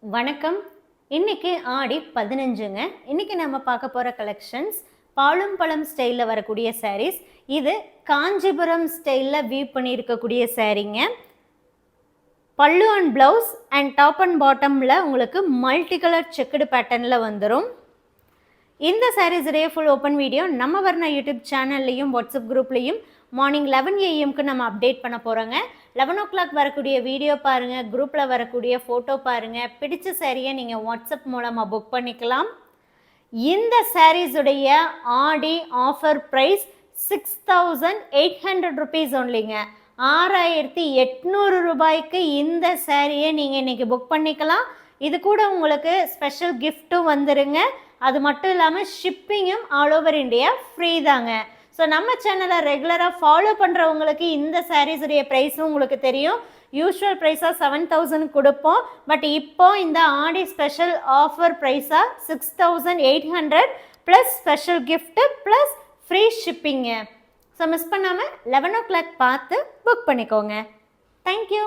வணக்கம். இன்னைக்கு ஆடி 15ங்க. இன்னைக்கு நம்ம பார்க்க போற கலெக்ஷன்ஸ் பாலும் பழம் ஸ்டைலில் வரக்கூடிய சாரீஸ். இது காஞ்சிபுரம் ஸ்டைலில் வீவ் பண்ணியிருக்கக்கூடிய சாரீங்க. பல்லு and blouse and top and பாட்டமில் உங்களுக்கு மல்டி கலர் செக்குடு பேட்டர்னில் வந்துடும். இந்த சாரீஸுடைய ஃபுல் ஓப்பன் வீடியோ நம்ம வர்ணா யூடியூப் சேனல்லையும் வாட்ஸ்அப் குரூப்லேயும் மார்னிங் 11 AM நம்ம அப்டேட் பண்ண போகிறோங்க. 11 o'clock வரக்கூடிய வீடியோ பாருங்கள், குரூப்பில் வரக்கூடிய ஃபோட்டோ பாருங்கள். பிடிச்ச சாரியை நீங்கள் வாட்ஸ்அப் மூலமாக புக் பண்ணிக்கலாம். இந்த சாரீஸுடைய ஆடி ஆஃபர் ப்ரைஸ் 6,800 rupees ஒன்லிங்க. 6,800 ரூபாய்க்கு இந்த சாரியை நீங்கள் இன்றைக்கி புக் பண்ணிக்கலாம். இது கூட உங்களுக்கு ஸ்பெஷல் கிஃப்ட்டும் வந்துருங்க. அது மட்டும் இல்லாமல் ஷிப்பிங்கும் ஆல் ஓவர் இந்தியா ஃப்ரீ தாங்க. ஸோ நம்ம சேனலை ரெகுலராக ஃபாலோ பண்ணுறவங்களுக்கு இந்த சாரீஸுடைய ப்ரைஸும் உங்களுக்கு தெரியும். யூஸ்வல் ப்ரைஸாக 7,000 கொடுப்போம். பட் இப்போ இந்த ஆடி ஸ்பெஷல் ஆஃபர் ப்ரைஸாக 6,800 plus special gift plus free ஷிப்பிங்க. ஸோ மிஸ் பண்ணாமல் 11 o'clock பார்த்து புக் பண்ணிக்கோங்க. தேங்க்யூ.